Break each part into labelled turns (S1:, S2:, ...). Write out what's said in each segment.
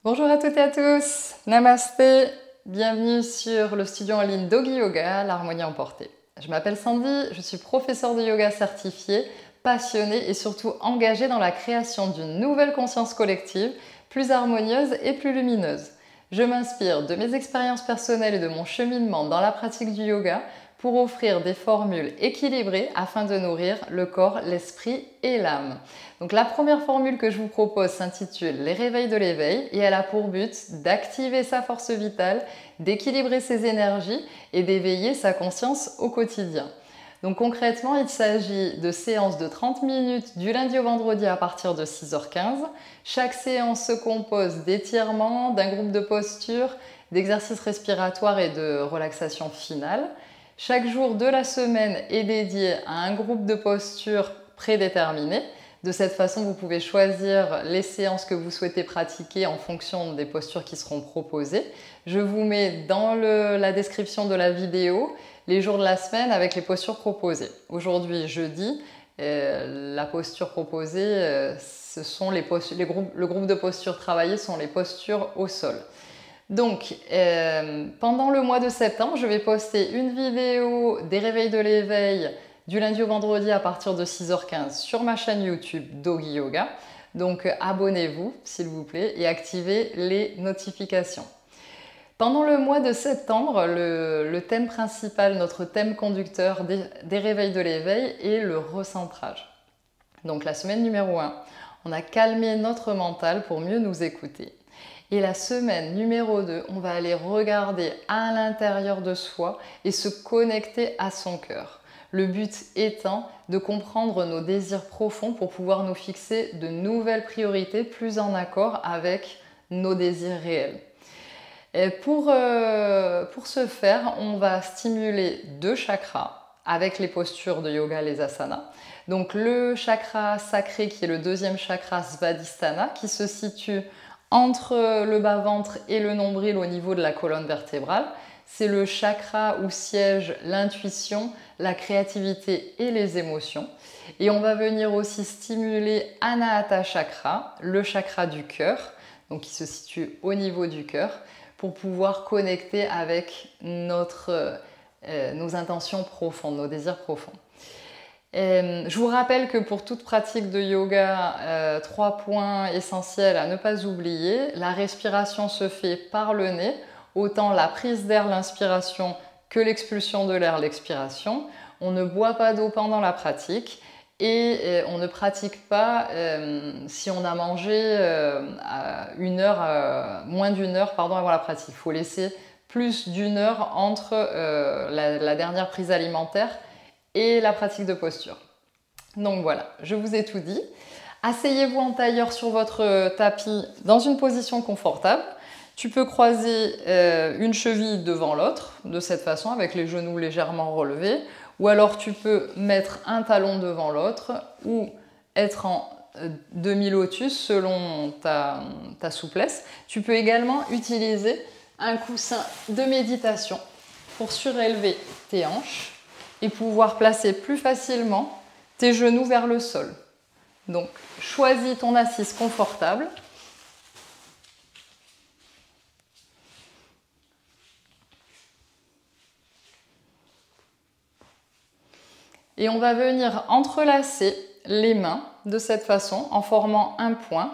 S1: Bonjour à toutes et à tous, Namasté, bienvenue sur le studio en ligne Doggy Yoga, l'harmonie emportée. Je m'appelle Sandy, je suis professeure de yoga certifiée, passionnée et surtout engagée dans la création d'une nouvelle conscience collective, plus harmonieuse et plus lumineuse. Je m'inspire de mes expériences personnelles et de mon cheminement dans la pratique du yoga pour offrir des formules équilibrées afin de nourrir le corps, l'esprit et l'âme. Donc la première formule que je vous propose s'intitule Les réveils de l'éveil et elle a pour but d'activer sa force vitale, d'équilibrer ses énergies et d'éveiller sa conscience au quotidien. Donc concrètement, il s'agit de séances de 30 minutes du lundi au vendredi à partir de 6h15. Chaque séance se compose d'étirements, d'un groupe de postures, d'exercices respiratoires et de relaxation finale. Chaque jour de la semaine est dédié à un groupe de postures prédéterminé. De cette façon, vous pouvez choisir les séances que vous souhaitez pratiquer en fonction des postures qui seront proposées. Je vous mets dans la description de la vidéo les jours de la semaine avec les postures proposées. Aujourd'hui, jeudi, la posture proposée, le groupe de postures travaillées sont les postures au sol. Donc, pendant le mois de septembre, je vais poster une vidéo des réveils de l'éveil du lundi au vendredi à partir de 6h15 sur ma chaîne YouTube Doggy Yoga. Donc, abonnez-vous s'il vous plaît et activez les notifications. Pendant le mois de septembre, le thème principal, notre thème conducteur des réveils de l'éveil est le recentrage. Donc, la semaine numéro 1, on a calmé notre mental pour mieux nous écouter. Et la semaine numéro 2, on va aller regarder à l'intérieur de soi et se connecter à son cœur. Le but étant de comprendre nos désirs profonds pour pouvoir nous fixer de nouvelles priorités plus en accord avec nos désirs réels. Et pour ce faire, on va stimuler 2 chakras avec les postures de yoga, les asanas. Donc le chakra sacré qui est le 2e chakra Svadhisthana qui se situe entre le bas-ventre et le nombril au niveau de la colonne vertébrale. C'est le chakra où siège l'intuition, la créativité et les émotions. Et on va venir aussi stimuler Anahata Chakra, le chakra du cœur, donc qui se situe au niveau du cœur, pour pouvoir connecter avec nos intentions profondes, nos désirs profonds. Je vous rappelle que pour toute pratique de yoga, 3 points essentiels à ne pas oublier. La respiration se fait par le nez, autant la prise d'air, l'inspiration, que l'expulsion de l'air, l'expiration. On ne boit pas d'eau pendant la pratique et on ne pratique pas si on a mangé moins d'une heure avant la pratique. Il faut laisser plus d'1 heure entre la dernière prise alimentaire et la pratique de posture. Donc voilà, je vous ai tout dit. Asseyez-vous en tailleur sur votre tapis dans une position confortable. Tu peux croiser une cheville devant l'autre, de cette façon, avec les genoux légèrement relevés. Ou alors tu peux mettre un talon devant l'autre ou être en demi-lotus selon ta souplesse. Tu peux également utiliser un coussin de méditation pour surélever tes hanches et pouvoir placer plus facilement tes genoux vers le sol. Donc, choisis ton assise confortable. Et on va venir entrelacer les mains de cette façon en formant un point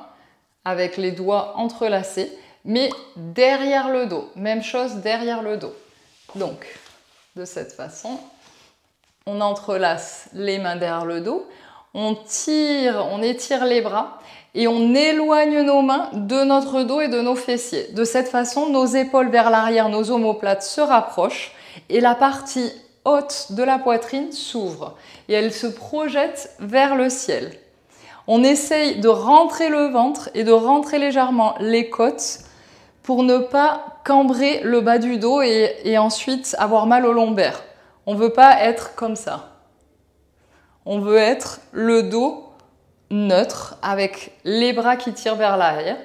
S1: avec les doigts entrelacés, mais derrière le dos. Même chose derrière le dos. Donc, de cette façon, on entrelace les mains derrière le dos, on étire les bras et on éloigne nos mains de notre dos et de nos fessiers. De cette façon, nos épaules vers l'arrière, nos omoplates se rapprochent et la partie haute de la poitrine s'ouvre et elle se projette vers le ciel. On essaye de rentrer le ventre et de rentrer légèrement les côtes pour ne pas cambrer le bas du dos et ensuite avoir mal au lombaire. On ne veut pas être comme ça. On veut être le dos neutre avec les bras qui tirent vers l'arrière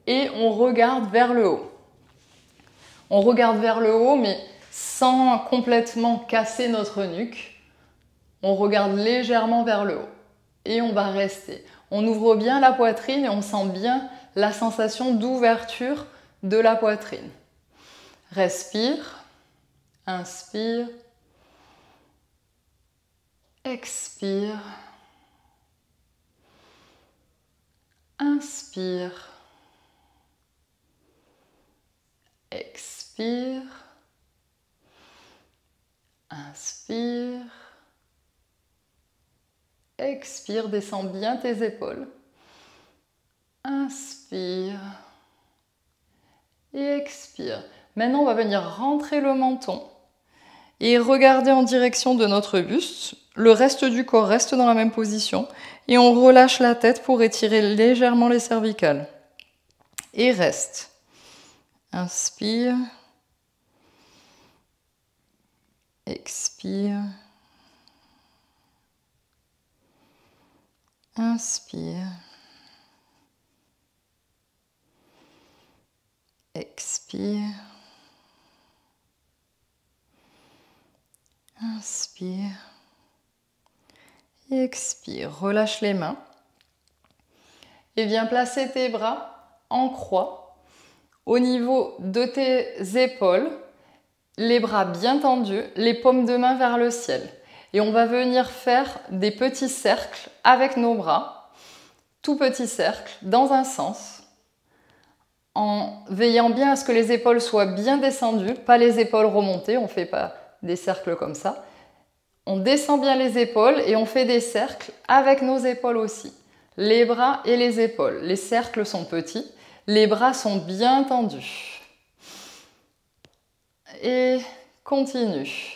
S1: et on regarde vers le haut. On regarde vers le haut mais sans complètement casser notre nuque. On regarde légèrement vers le haut et on va rester. On ouvre bien la poitrine et on sent bien la sensation d'ouverture de la poitrine. Respire, inspire, expire, inspire, expire, inspire, expire, descends bien tes épaules, inspire et expire. Maintenant, on va venir rentrer le menton et regarder en direction de notre buste. Le reste du corps reste dans la même position et on relâche la tête pour étirer légèrement les cervicales. Et reste. Inspire. Expire. Inspire. Expire. Inspire. Et expire. Relâche les mains. Et viens placer tes bras en croix au niveau de tes épaules. Les bras bien tendus, les paumes de main vers le ciel. Et on va venir faire des petits cercles avec nos bras, tout petits cercles, dans un sens, en veillant bien à ce que les épaules soient bien descendues, pas les épaules remontées, on ne fait pas des cercles comme ça. On descend bien les épaules et on fait des cercles avec nos épaules aussi. Les bras et les épaules. Les cercles sont petits, les bras sont bien tendus. Et continue.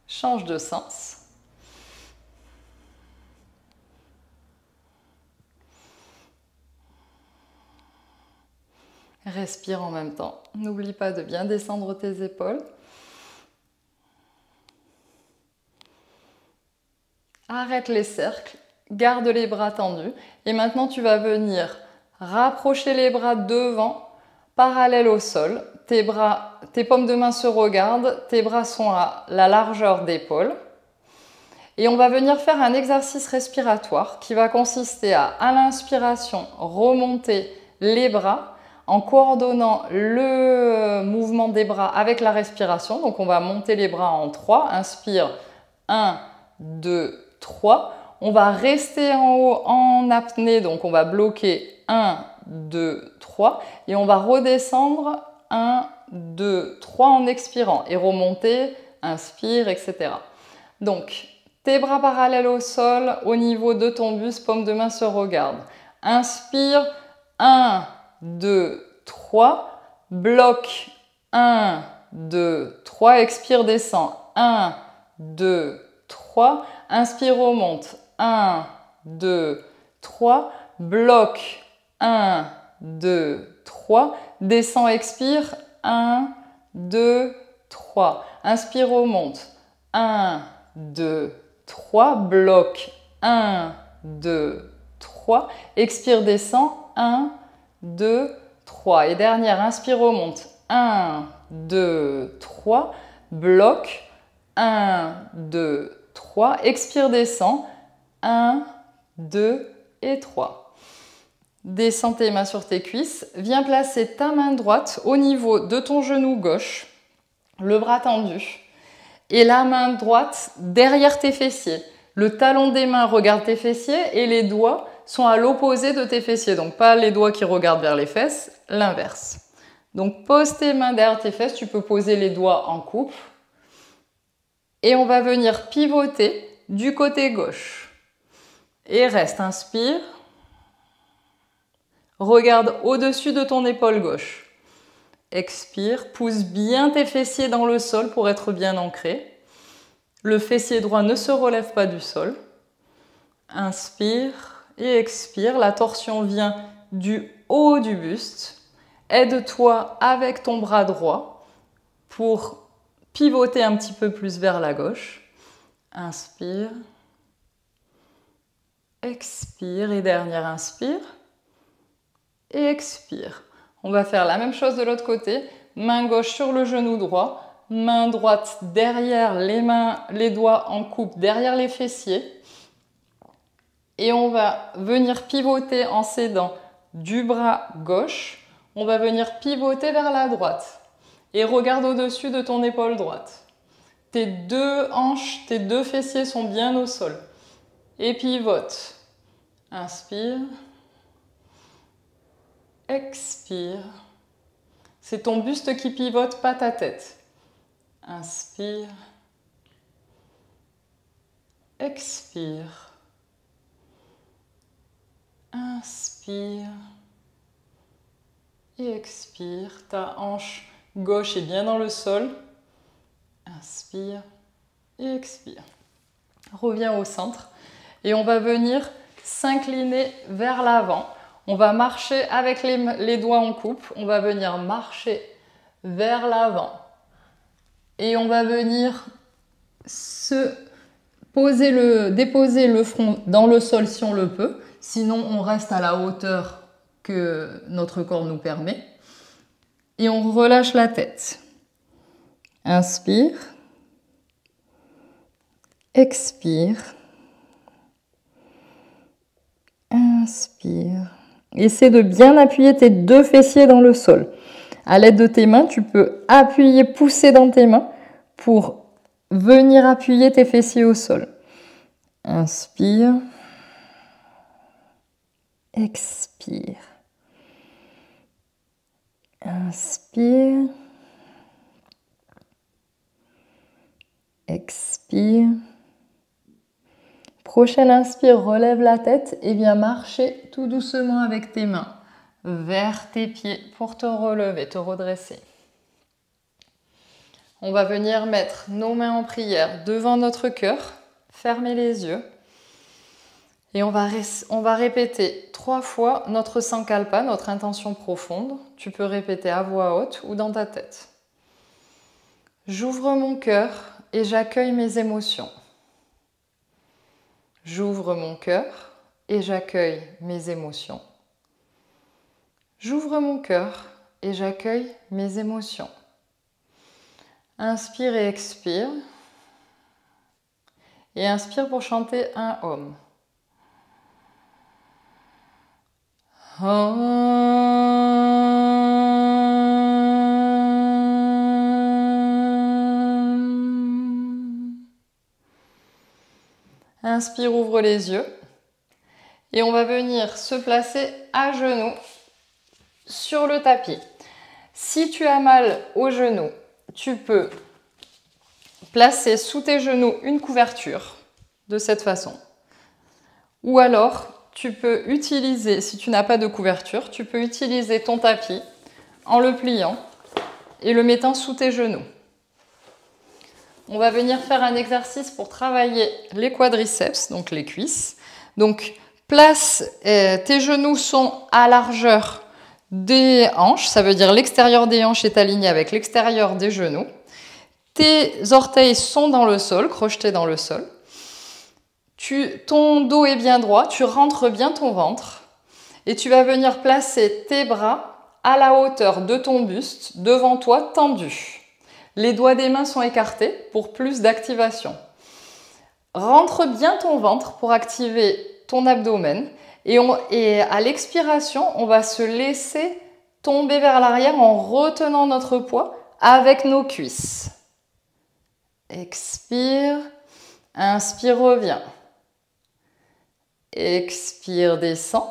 S1: Change de sens. Respire en même temps. N'oublie pas de bien descendre tes épaules. Arrête les cercles, garde les bras tendus. Et maintenant, tu vas venir rapprocher les bras devant, parallèles au sol. Tes paumes de main se regardent, tes bras sont à la largeur d'épaule. Et on va venir faire un exercice respiratoire qui va consister à l'inspiration, remonter les bras en coordonnant le mouvement des bras avec la respiration. Donc on va monter les bras en 3. Inspire, 1, 2, 3. On va rester en haut en apnée, donc on va bloquer 1, 2, 3. Et on va redescendre 1, 2, 3 en expirant et remonter, inspire, etc. Donc, tes bras parallèles au sol, au niveau de ton buste, paume de main se regardent. Inspire, 1, 2, 3. Bloque, 1, 2, 3. Expire, descend. 1, 2, 3. Inspire, remonte. 1, 2, 3. Bloque, 1, 2, 3. Descend, expire. 1, 2, 3. Inspire, remonte. 1, 2, 3. Bloque. 1, 2, 3. Expire, descend. 1, 2, 3. Et dernière, inspire, remonte. 1, 2, 3. Bloque. 1, 2, 3. Expire, descend. 1, 2 et 3. Descends tes mains sur tes cuisses. Viens placer ta main droite au niveau de ton genou gauche, le bras tendu, et la main droite derrière tes fessiers. Le talon des mains regarde tes fessiers et les doigts sont à l'opposé de tes fessiers. Donc pas les doigts qui regardent vers les fesses, l'inverse. Donc pose tes mains derrière tes fesses, tu peux poser les doigts en coupe. Et on va venir pivoter du côté gauche. Et reste, inspire. Regarde au-dessus de ton épaule gauche. Expire, pousse bien tes fessiers dans le sol pour être bien ancré. Le fessier droit ne se relève pas du sol. Inspire et expire. La torsion vient du haut du buste. Aide-toi avec ton bras droit pour pivoter un petit peu plus vers la gauche. Inspire. Expire et dernière inspire. Et expire. On va faire la même chose de l'autre côté. main gauche sur le genou droit, main droite derrière les doigts en coupe derrière les fessiers. Et on va venir pivoter en s'aidant du bras gauche. On va venir pivoter vers la droite. Et regarde au-dessus de ton épaule droite. Tes deux hanches, tes deux fessiers sont bien au sol. Et pivote. Inspire. Expire. C'est ton buste qui pivote, pas ta tête. Inspire. Expire. Inspire. Et expire. Ta hanche gauche est bien dans le sol. Inspire. Et expire. Reviens au centre. Et on va venir s'incliner vers l'avant. On va marcher avec les doigts en coupe. On va venir marcher vers l'avant. Et on va venir déposer le front dans le sol si on le peut. Sinon, on reste à la hauteur que notre corps nous permet. Et on relâche la tête. Inspire. Expire. Inspire. Essaie de bien appuyer tes deux fessiers dans le sol. À l'aide de tes mains, tu peux appuyer, pousser dans tes mains pour venir appuyer tes fessiers au sol. Inspire. Expire. Inspire. Expire. Prochaine inspire, relève la tête et viens marcher tout doucement avec tes mains vers tes pieds pour te relever, te redresser. On va venir mettre nos mains en prière devant notre cœur, fermer les yeux et on va répéter 3 fois notre sankalpa, notre intention profonde. Tu peux répéter à voix haute ou dans ta tête. J'ouvre mon cœur et j'accueille mes émotions. J'ouvre mon cœur et j'accueille mes émotions. J'ouvre mon cœur et j'accueille mes émotions. Inspire et expire. Et inspire pour chanter un Om. Inspire, ouvre les yeux. Et on va venir se placer à genoux sur le tapis. Si tu as mal aux genoux, tu peux placer sous tes genoux une couverture de cette façon. Ou alors, tu peux utiliser, si tu n'as pas de couverture, tu peux utiliser ton tapis en le pliant et le mettant sous tes genoux. On va venir faire un exercice pour travailler les quadriceps, donc les cuisses. Donc, tes genoux sont à largeur des hanches, ça veut dire l'extérieur des hanches est aligné avec l'extérieur des genoux. Tes orteils sont dans le sol, crochetés dans le sol. Ton dos est bien droit, tu rentres bien ton ventre et tu vas venir placer tes bras à la hauteur de ton buste, devant toi, tendu. Les doigts des mains sont écartés pour plus d'activation. Rentre bien ton ventre pour activer ton abdomen et à l'expiration, on va se laisser tomber vers l'arrière en retenant notre poids avec nos cuisses. Expire, inspire, reviens. Expire, descend.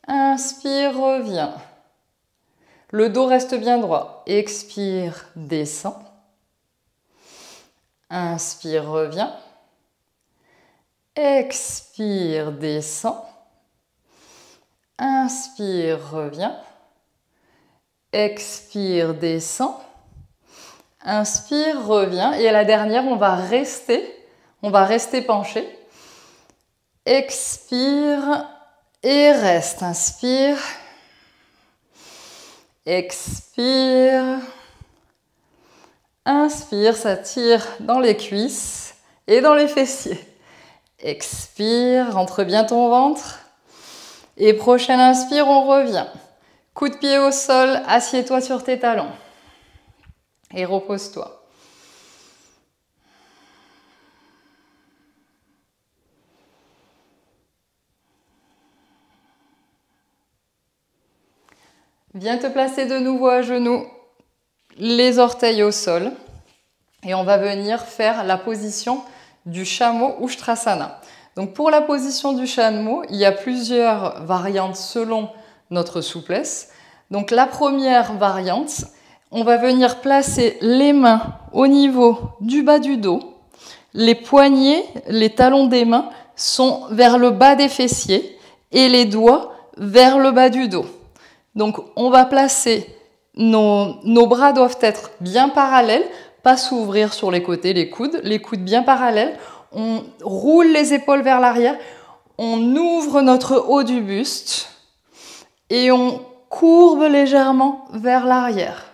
S1: Inspire, reviens. Le dos reste bien droit. Expire, descend. Inspire, reviens. Expire, descend. Inspire, reviens. Expire, descend. Inspire, reviens. Et à la dernière, on va rester penché. Expire et reste. Inspire. Expire. Inspire, ça tire dans les cuisses et dans les fessiers. Expire, rentre bien ton ventre. Et prochaine inspire, on revient. Coup de pied au sol, assieds-toi sur tes talons et repose-toi. Viens te placer de nouveau à genoux, les orteils au sol. Et on va venir faire la position du chameau ou Ustrasana. Donc pour la position du chameau, il y a plusieurs variantes selon notre souplesse. Donc la première variante, on va venir placer les mains au niveau du bas du dos. Les poignets, les talons des mains sont vers le bas des fessiers et les doigts vers le bas du dos. Donc on va placer, nos bras doivent être bien parallèles, pas s'ouvrir sur les côtés, les coudes bien parallèles. On roule les épaules vers l'arrière, on ouvre notre haut du buste et on courbe légèrement vers l'arrière.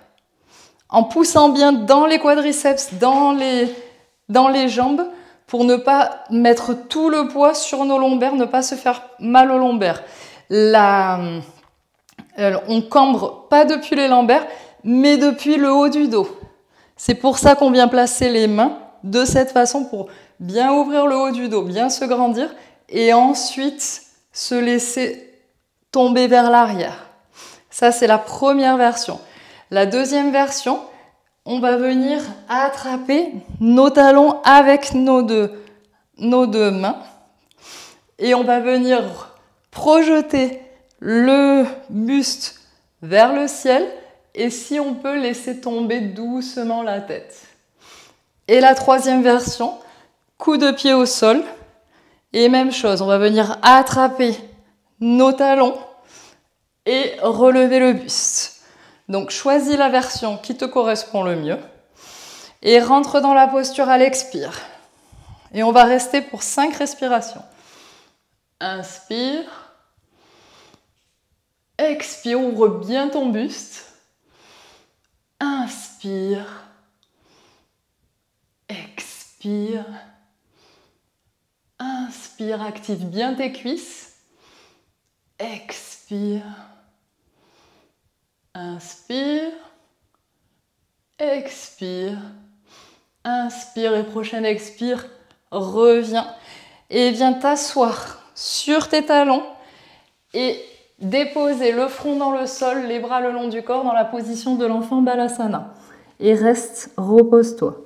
S1: En poussant bien dans les quadriceps, dans les jambes, pour ne pas mettre tout le poids sur nos lombaires, ne pas se faire mal aux lombaires. On cambre pas depuis les lombaires, mais depuis le haut du dos. C'est pour ça qu'on vient placer les mains de cette façon pour bien ouvrir le haut du dos, bien se grandir et ensuite se laisser tomber vers l'arrière. Ça, c'est la première version. La deuxième version, on va venir attraper nos talons avec nos deux mains et on va venir projeter le buste vers le ciel et si on peut laisser tomber doucement la tête. Et la troisième version, coup de pied au sol et même chose, on va venir attraper nos talons et relever le buste. Donc choisis la version qui te correspond le mieux et rentre dans la posture à l'expire. Et on va rester pour 5 respirations. Inspire. Expire, ouvre bien ton buste. Inspire. Expire. Inspire, active bien tes cuisses. Expire. Inspire. Expire. Inspire et prochaine expire, reviens. Et viens t'asseoir sur tes talons et déposer le front dans le sol, les bras le long du corps dans la position de l'enfant Balasana. Et reste, repose-toi.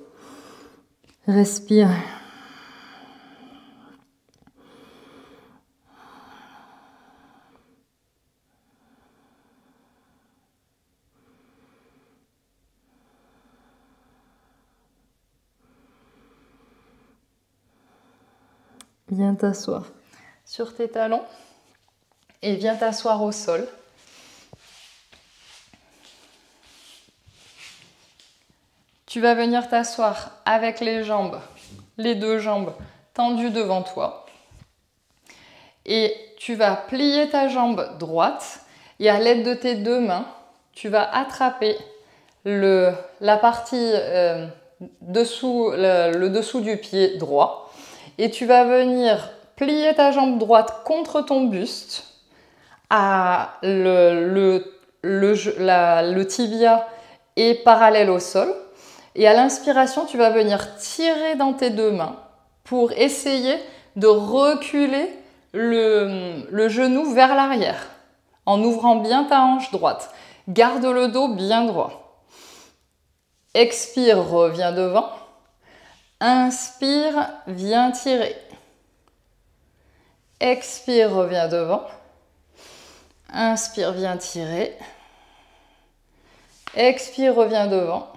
S1: Respire. Viens t'asseoir sur tes talons et viens t'asseoir au sol. Tu vas venir t'asseoir avec les jambes, les deux jambes tendues devant toi. Et tu vas plier ta jambe droite et à l'aide de tes deux mains, tu vas attraper la partie dessous, le dessous du pied droit. Et tu vas venir plier ta jambe droite contre ton buste. Le tibia est parallèle au sol. Et à l'inspiration, tu vas venir tirer dans tes deux mains pour essayer de reculer le genou vers l'arrière en ouvrant bien ta hanche droite. Garde le dos bien droit. Expire, reviens devant. Inspire, viens tirer. Expire, reviens devant. Inspire, viens tirer. Expire, reviens devant.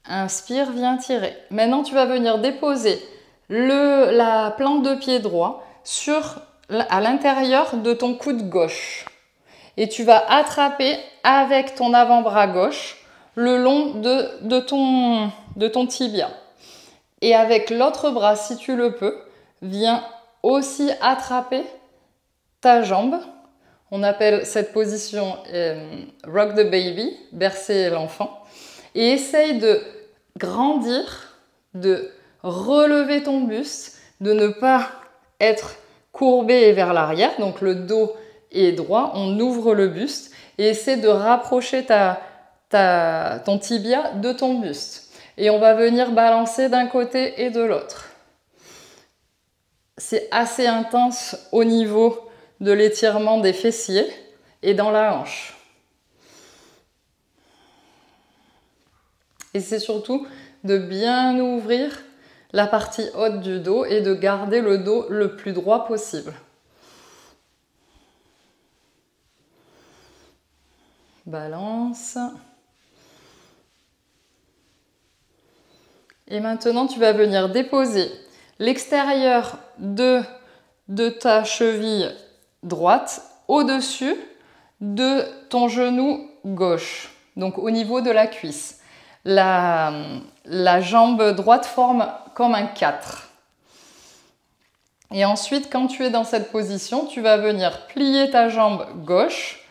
S1: Inspire, viens tirer. Maintenant, tu vas venir déposer la plante de pied droit à l'intérieur de ton coude gauche. Et tu vas attraper avec ton avant-bras gauche le long de ton tibia. Et avec l'autre bras, si tu le peux, viens aussi attraper ta jambe. On appelle cette position rock the baby, bercer l'enfant. Et essaye de grandir, de relever ton buste, de ne pas être courbé vers l'arrière. Donc le dos est droit, on ouvre le buste et essaie de rapprocher ton tibia de ton buste. Et on va venir balancer d'un côté et de l'autre. C'est assez intense au niveau de l'étirement des fessiers et dans la hanche. Et c'est surtout de bien ouvrir la partie haute du dos et de garder le dos le plus droit possible. Balance. Et maintenant, tu vas venir déposer l'extérieur de ta cheville droite au-dessus de ton genou gauche, donc au niveau de la cuisse. La jambe droite forme comme un 4. Et ensuite, quand tu es dans cette position, tu vas venir plier ta jambe gauche,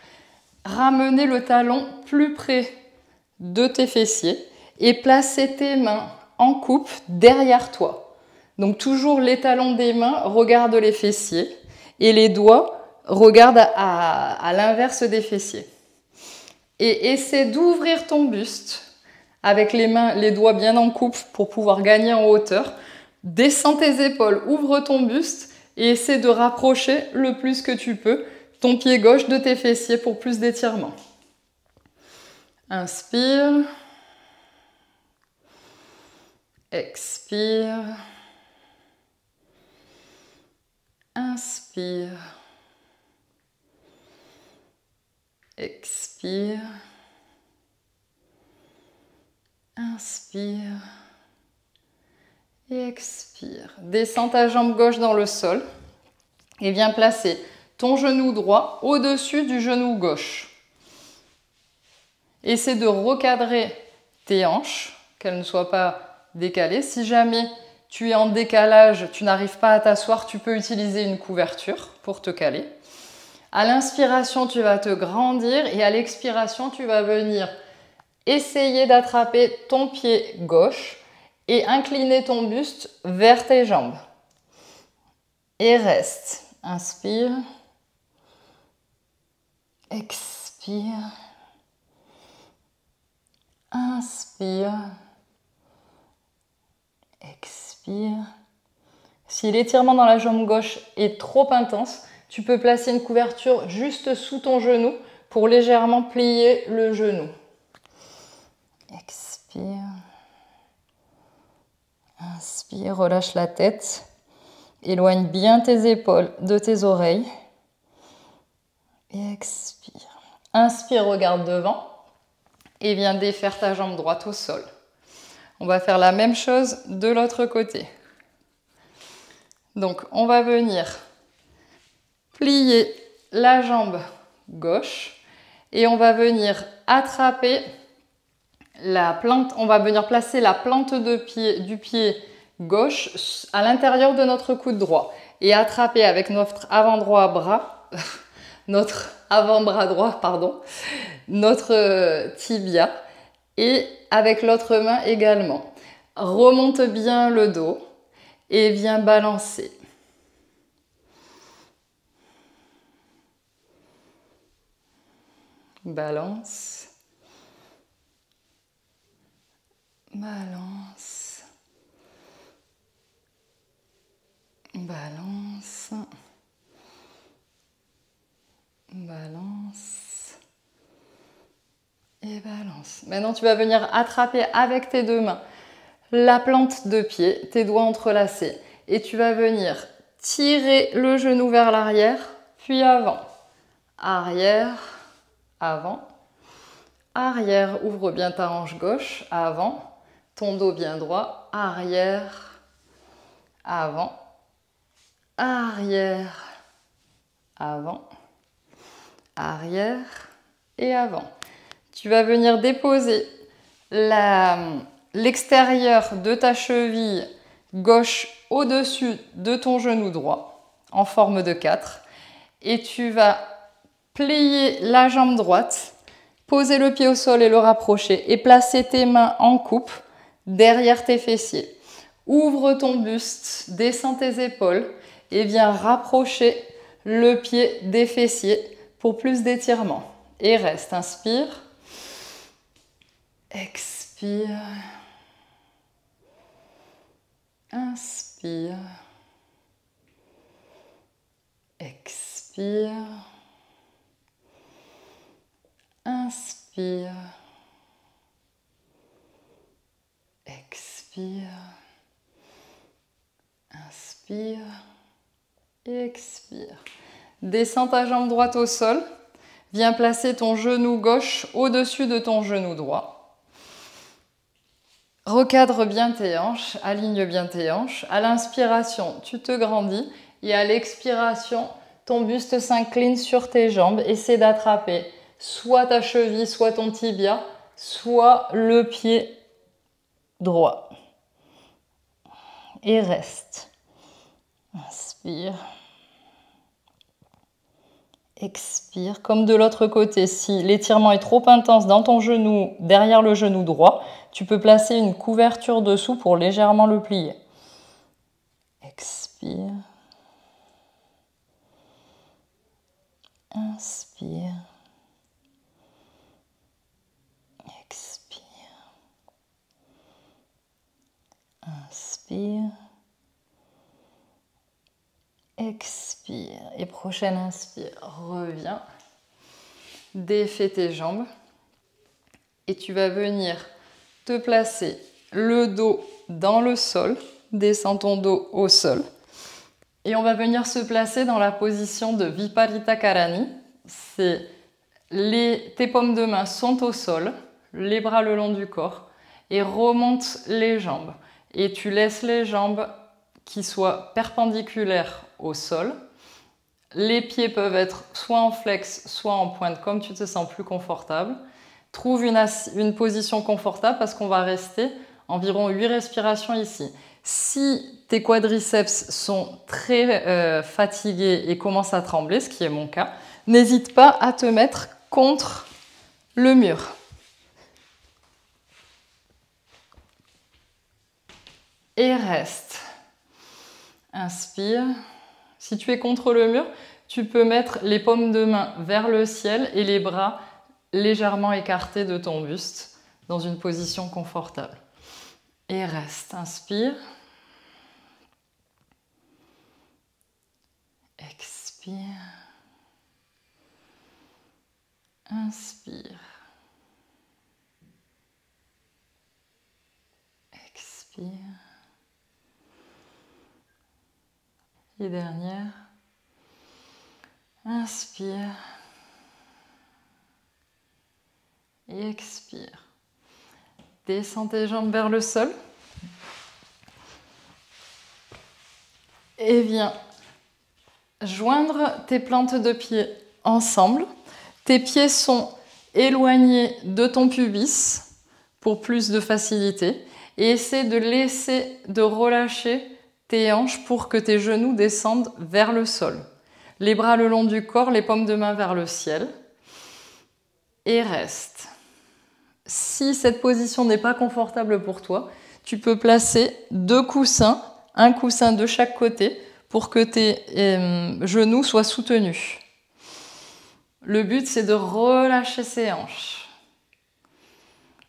S1: ramener le talon plus près de tes fessiers et placer tes mains en coupe derrière toi. Donc toujours les talons des mains regardent les fessiers et les doigts regardent à l'inverse des fessiers. Et essaie d'ouvrir ton buste avec les mains, les doigts bien en coupe pour pouvoir gagner en hauteur. Descends tes épaules, ouvre ton buste et essaie de rapprocher le plus que tu peux ton pied gauche de tes fessiers pour plus d'étirement. Inspire. Expire. Inspire. Expire. Inspire. Et expire. Descends ta jambe gauche dans le sol et viens placer ton genou droit au-dessus du genou gauche. Essaie de recadrer tes hanches, qu'elles ne soient pas décalées. Si jamais tu es en décalage, tu n'arrives pas à t'asseoir, tu peux utiliser une couverture pour te caler. À l'inspiration, tu vas te grandir et à l'expiration, tu vas venir essayer d'attraper ton pied gauche et incliner ton buste vers tes jambes. Et reste. Inspire. Expire. Inspire. Expire. Si l'étirement dans la jambe gauche est trop intense, tu peux placer une couverture juste sous ton genou pour légèrement plier le genou. Expire. Inspire, relâche la tête. Éloigne bien tes épaules de tes oreilles. Et expire. Inspire, regarde devant. Et viens défaire ta jambe droite au sol. On va faire la même chose de l'autre côté. Donc, on va venir plier la jambe gauche et on va venir attraper la plante. On va venir placer la plante du pied gauche à l'intérieur de notre coude droit et attraper avec notre avant-bras droit, notre tibia et avec l'autre main également. Remonte bien le dos et viens balancer. Balance. Balance. Balance. Balance. Et balance. Maintenant, tu vas venir attraper avec tes deux mains la plante de pied, tes doigts entrelacés. Et tu vas venir tirer le genou vers l'arrière, puis avant. Arrière, avant. Arrière, ouvre bien ta hanche gauche, avant. Ton dos bien droit, arrière, avant. Arrière, avant. Arrière et avant. Tu vas venir déposer l'extérieur de ta cheville gauche au-dessus de ton genou droit en forme de 4 et tu vas plier la jambe droite, poser le pied au sol et le rapprocher et placer tes mains en coupe derrière tes fessiers. Ouvre ton buste, descends tes épaules et viens rapprocher le pied des fessiers pour plus d'étirement. Et reste. Inspire. Expire. Inspire. Expire. Inspire. Expire. Inspire. Et expire. Descends ta jambe droite au sol. Viens placer ton genou gauche au-dessus de ton genou droit. Recadre bien tes hanches, aligne bien tes hanches. À l'inspiration, tu te grandis et à l'expiration, ton buste s'incline sur tes jambes. Essaie d'attraper soit ta cheville, soit ton tibia, soit le pied droit. Et reste. Inspire. Expire. Comme de l'autre côté, si l'étirement est trop intense dans ton genou, derrière le genou droit, tu peux placer une couverture dessous pour légèrement le plier. Expire. Inspire. Expire. Inspire. Expire. Et prochaine inspire. Reviens. Défais tes jambes. Et tu vas venir te placer le dos dans le sol. Descends ton dos au sol. Et on va venir se placer dans la position de Viparita Karani. Tes paumes de main sont au sol, les bras le long du corps. Et remonte les jambes. Et tu laisses les jambes qui soient perpendiculaires au sol. Les pieds peuvent être soit en flex, soit en pointe, comme tu te sens plus confortable. Trouve une position confortable parce qu'on va rester environ 8 respirations ici. Si tes quadriceps sont très fatigués et commencent à trembler, ce qui est mon cas, n'hésite pas à te mettre contre le mur. Et reste. Inspire. Si tu es contre le mur, tu peux mettre les paumes de main vers le ciel et les bras légèrement écartés de ton buste dans une position confortable. Et reste. Inspire. Expire. Inspire. Expire. Et dernière. Inspire. Et expire. Descends tes jambes vers le sol. Et viens joindre tes plantes de pied ensemble. Tes pieds sont éloignés de ton pubis pour plus de facilité. Et essaie de relâcher tes hanches pour que tes genoux descendent vers le sol. Les bras le long du corps, les paumes de main vers le ciel. Et reste. Si cette position n'est pas confortable pour toi, tu peux placer 2 coussins, un coussin de chaque côté pour que tes genoux soient soutenus. Le but, c'est de relâcher ses hanches.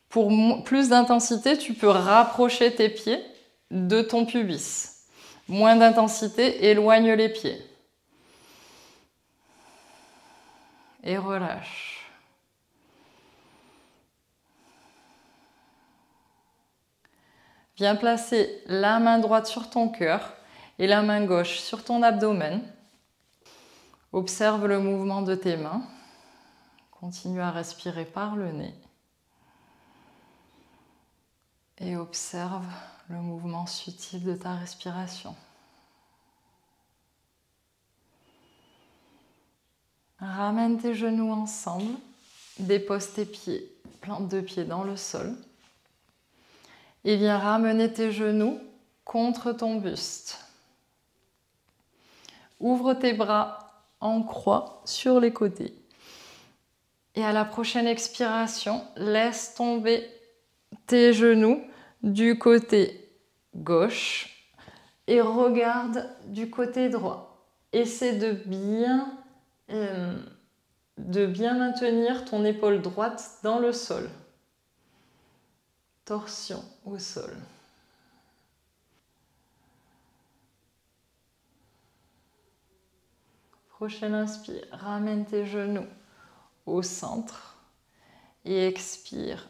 S1: Pour plus d'intensité, tu peux rapprocher tes pieds de ton pubis. Moins d'intensité, éloigne les pieds. Et relâche. Viens placer la main droite sur ton cœur et la main gauche sur ton abdomen. Observe le mouvement de tes mains. Continue à respirer par le nez. Et observe le mouvement subtil de ta respiration. Ramène tes genoux ensemble. Dépose tes pieds, plante de pied dans le sol. Et viens ramener tes genoux contre ton buste. Ouvre tes bras en croix sur les côtés. Et à la prochaine expiration, laisse tomber tes genoux du côté gauche et regarde du côté droit. Essaie de bien de bien maintenir ton épaule droite dans le sol. Torsion au sol. Prochaine inspire, ramène tes genoux au centre et expire.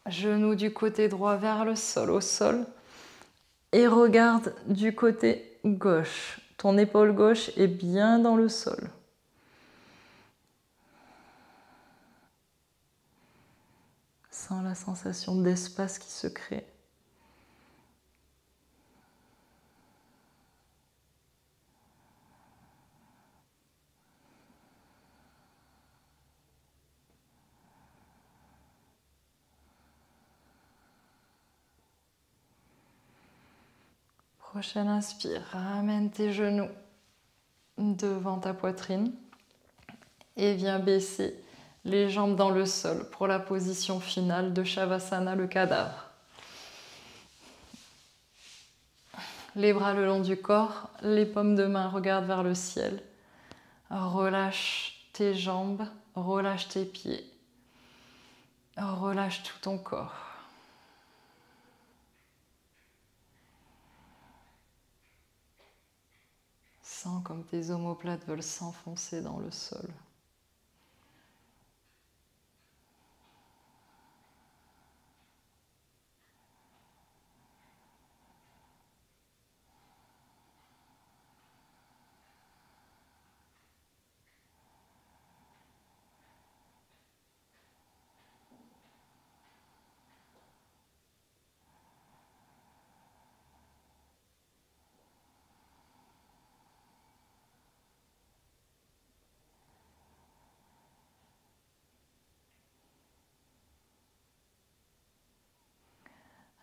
S1: Genoux du côté droit vers le sol, au sol. Et regarde du côté gauche. Ton épaule gauche est bien dans le sol. Sens la sensation d'espace qui se crée. Prochaine inspire, ramène tes genoux devant ta poitrine et viens baisser les jambes dans le sol pour la position finale de Shavasana, le cadavre. Les bras le long du corps, les paumes de main regardent vers le ciel. Relâche tes jambes, relâche tes pieds, relâche tout ton corps. Sens comme tes omoplates veulent s'enfoncer dans le sol.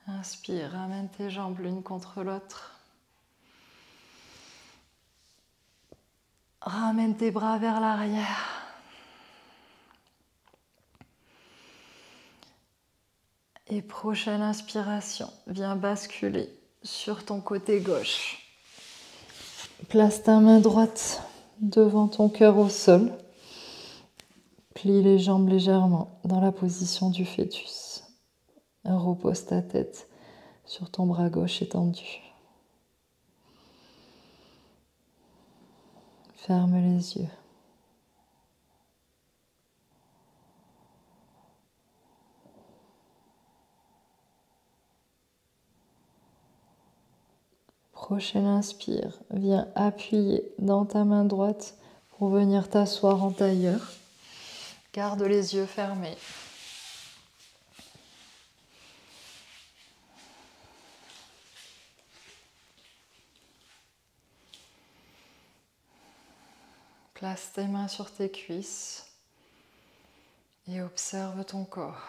S1: Inspire, ramène tes jambes l'une contre l'autre. Ramène tes bras vers l'arrière. Et prochaine inspiration, viens basculer sur ton côté gauche. Place ta main droite devant ton cœur au sol. Plie les jambes légèrement dans la position du fœtus. Repose ta tête sur ton bras gauche étendu. Ferme les yeux. Prochaine inspire, viens appuyer dans ta main droite pour venir t'asseoir en tailleur. Garde les yeux fermés. Place tes mains sur tes cuisses et observe ton corps.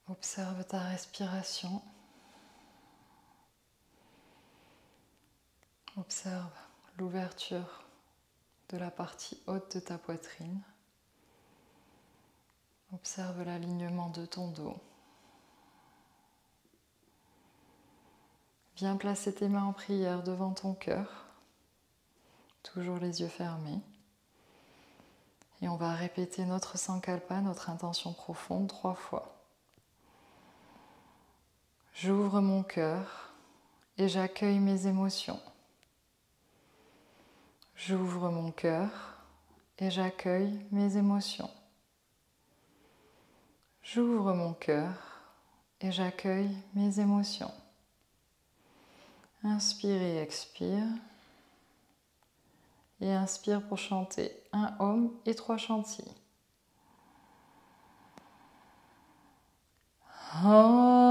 S1: Observe ta respiration. Observe l'ouverture de la partie haute de ta poitrine. Observe l'alignement de ton dos. Viens placer tes mains en prière devant ton cœur, toujours les yeux fermés. Et on va répéter notre Sankalpa, notre intention profonde, 3 fois. J'ouvre mon cœur et j'accueille mes émotions. J'ouvre mon cœur et j'accueille mes émotions. J'ouvre mon cœur et j'accueille mes émotions. Inspire et expire. Et inspire pour chanter un Om et 3 chantilly. Om.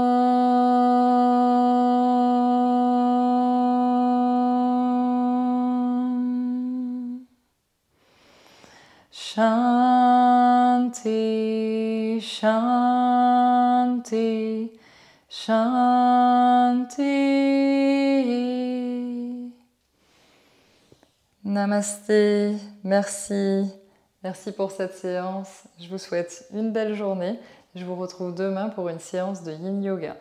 S1: Shanti, Shanti, Shanti. Namasté, merci. Merci pour cette séance. Je vous souhaite une belle journée. Je vous retrouve demain pour une séance de Yin Yoga.